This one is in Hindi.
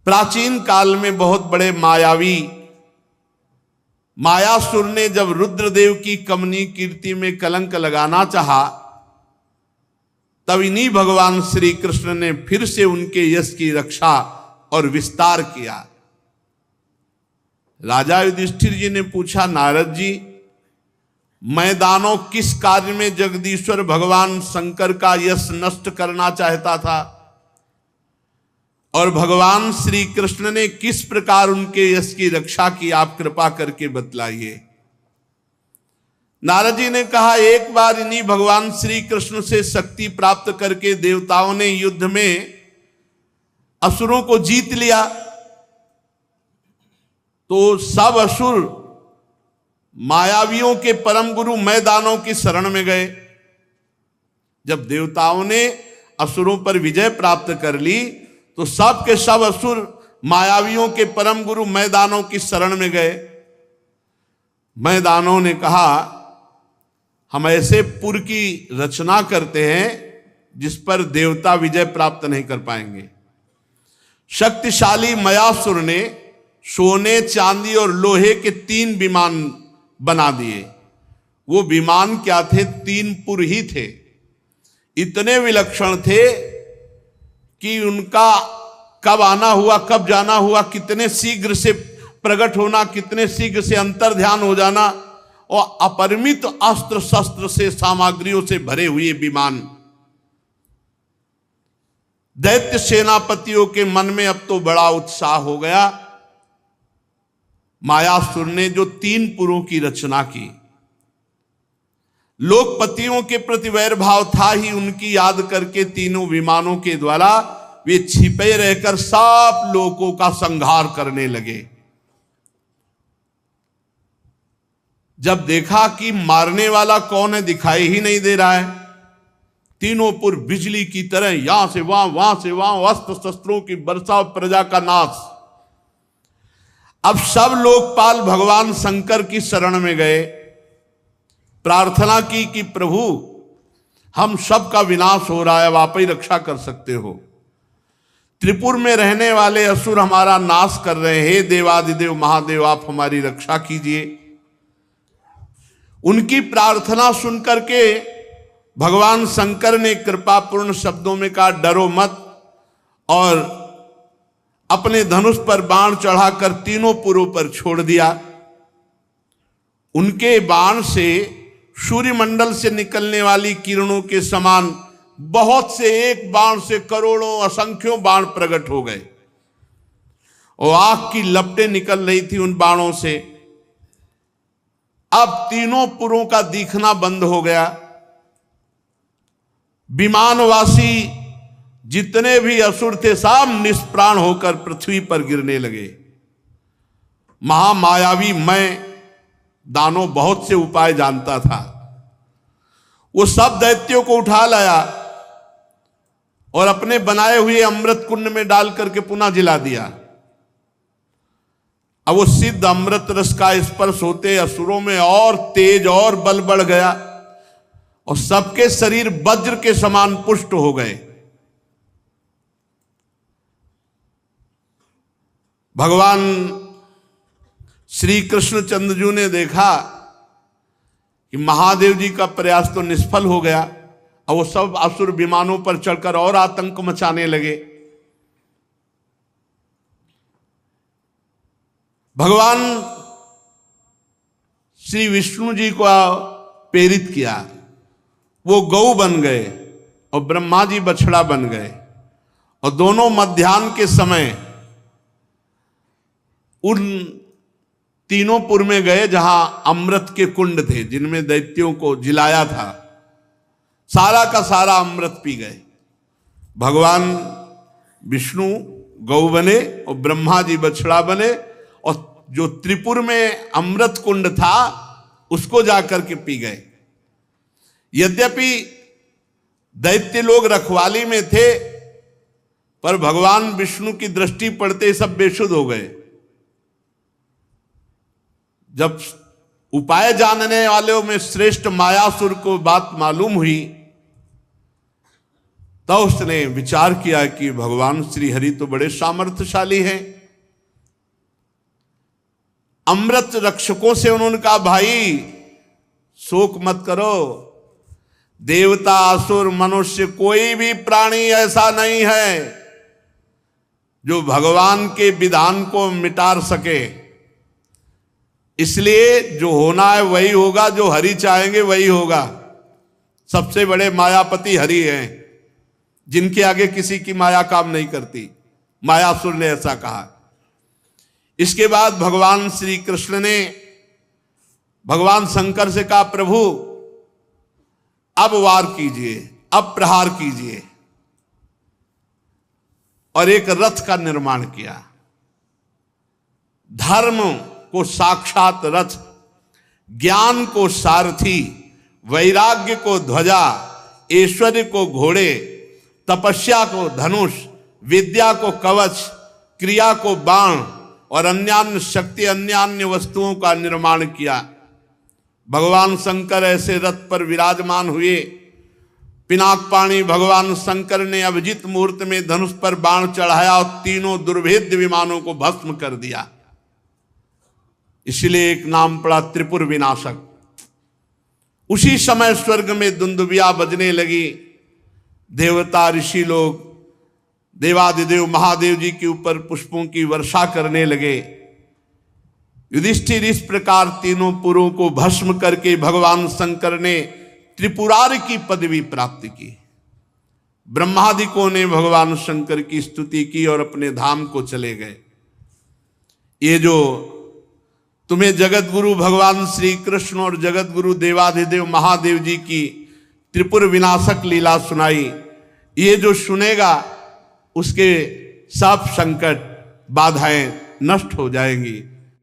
प्राचीन काल में बहुत बड़े मायावी मायासुर ने जब रुद्रदेव की कमनीय कीर्ति में कलंक लगाना चाहा, तब इन्हीं भगवान श्री कृष्ण ने फिर से उनके यश की रक्षा और विस्तार किया। राजा युधिष्ठिर जी ने पूछा, नारद जी, मैं दानव किस कार्य में जगदीश्वर भगवान शंकर का यश नष्ट करना चाहता था और भगवान श्री कृष्ण ने किस प्रकार उनके यश की रक्षा की, आप कृपा करके बतलाइए। नारद जी ने कहा, एक बार इन्हीं भगवान श्री कृष्ण से शक्ति प्राप्त करके देवताओं ने युद्ध में असुरों को जीत लिया, तो सब असुर मायावियों के परम गुरु मैदानों की शरण में गए। जब देवताओं ने असुरों पर विजय प्राप्त कर ली, तो सब के सब असुर मायावियों के परम गुरु मैदानों की शरण में गए। मैदानों ने कहा, हम ऐसे पुर की रचना करते हैं जिस पर देवता विजय प्राप्त नहीं कर पाएंगे। शक्तिशाली मयासुर ने सोने, चांदी और लोहे के 3 विमान बना दिए। वो विमान क्या थे? 3 पुर ही थे। इतने विलक्षण थे कि उनका कब आना हुआ, कब जाना हुआ, कितने शीघ्र से प्रकट होना, कितने शीघ्र से अंतर ध्यान हो जाना, और अपरिमित अस्त्र शस्त्र से, सामग्रियों से भरे हुए विमान। दैत्य सेनापतियों के मन में अब तो बड़ा उत्साह हो गया। मायासुर ने जो 3 पुरों की रचना की, लोकपतियों के प्रति वैर भाव था ही, उनकी याद करके तीनों विमानों के द्वारा वे छिपे रहकर सब लोगों का संहार करने लगे। जब देखा कि मारने वाला कौन है दिखाई ही नहीं दे रहा है, तीनों पुर बिजली की तरह यहां से वहां, वहां से वहां, अस्त्र शस्त्रों की वर्षा और प्रजा का नाश। अब सब लोकपाल भगवान शंकर की शरण में गए, प्रार्थना की कि प्रभु, हम सब का विनाश हो रहा है, अब आप ही रक्षा कर सकते हो। त्रिपुर में रहने वाले असुर हमारा नाश कर रहे हैं, हे देवादिदेव महादेव, आप हमारी रक्षा कीजिए। उनकी प्रार्थना सुनकर के भगवान शंकर ने कृपापूर्ण शब्दों में कहा, डरो मत, और अपने धनुष पर बाण चढ़ाकर तीनों पुरों पर छोड़ दिया। उनके बाण से सूर्यमंडल से निकलने वाली किरणों के समान बहुत से, एक बाण से करोड़ों, असंख्यों बाण प्रकट हो गए, और आग की लपटें निकल रही थी उन बाणों से। अब तीनों पुरों का दिखना बंद हो गया। विमानवासी जितने भी असुर थे सब निष्प्राण होकर पृथ्वी पर गिरने लगे। महामायावी मैं दानव बहुत से उपाय जानता था, वो सब दैत्यों को उठा लाया और अपने बनाए हुए अमृत कुंड में डाल करके पुनः जिला दिया। अब वो सिद्ध अमृत रस का स्पर्श होते असुरों में और तेज और बल बढ़ गया, और सबके शरीर वज्र के समान पुष्ट हो गए। भगवान श्री कृष्णचंद्र ने देखा कि महादेव जी का प्रयास तो निष्फल हो गया, और वो सब असुर विमानों पर चढ़कर और आतंक मचाने लगे। भगवान श्री विष्णु जी को प्रेरित किया, वो गौ बन गए और ब्रह्मा जी बछड़ा बन गए, और दोनों मध्याह्न के समय उन तीनों पुर में गए जहां अमृत के कुंड थे, जिनमें दैत्यों को जिलाया था। सारा का सारा अमृत पी गए। भगवान विष्णु गौ बने और ब्रह्मा जी बछड़ा बने, और जो त्रिपुर में अमृत कुंड था उसको जाकर के पी गए। यद्यपि दैत्य लोग रखवाली में थे, पर भगवान विष्णु की दृष्टि पड़ते सब बेसुध हो गए। जब उपाय जानने वालों में श्रेष्ठ मायासुर को बात मालूम हुई, तो उसने विचार किया कि भगवान श्री हरि तो बड़े सामर्थ्यशाली हैं। अमृत रक्षकों से उन्होंने कहा, भाई शोक मत करो, देवता असुर मनुष्य कोई भी प्राणी ऐसा नहीं है जो भगवान के विधान को मिटा सके। इसलिए जो होना है वही होगा, जो हरि चाहेंगे वही होगा। सबसे बड़े मायापति हरि हैं, जिनके आगे किसी की माया काम नहीं करती। मायासुर ने ऐसा कहा। इसके बाद भगवान श्री कृष्ण ने भगवान शंकर से कहा, प्रभु अब वार कीजिए, अब प्रहार कीजिए। और एक रथ का निर्माण किया। धर्म को साक्षात रथ, ज्ञान को सारथी, वैराग्य को ध्वजा, ऐश्वर्य को घोड़े, तपस्या को धनुष, विद्या को कवच, क्रिया को बाण और अन्यान्य शक्ति अन्यान्य वस्तुओं का निर्माण किया। भगवान शंकर ऐसे रथ पर विराजमान हुए। पिनाकपाणी भगवान शंकर ने अभिजीत मुहूर्त में धनुष पर बाण चढ़ाया और तीनों दुर्भेद्य विमानों को भस्म कर दिया। इसलिए एक नाम पड़ा त्रिपुर विनाशक। उसी समय स्वर्ग में दुंदुबिया बजने लगी। देवता ऋषि लोग देवादिदेव महादेव जी के ऊपर पुष्पों की वर्षा करने लगे। युधिष्ठिर इस प्रकार तीनों पुरों को भस्म करके भगवान शंकर ने त्रिपुरारि की पदवी प्राप्त की। ब्रह्मादिकों ने भगवान शंकर की स्तुति की और अपने धाम को चले गए। ये जो तुम्हें जगत गुरु भगवान श्री कृष्ण और जगत गुरु देवाधिदेव महादेव जी की त्रिपुर विनाशक लीला सुनाई, ये जो सुनेगा उसके सब संकट बाधाएं नष्ट हो जाएंगी।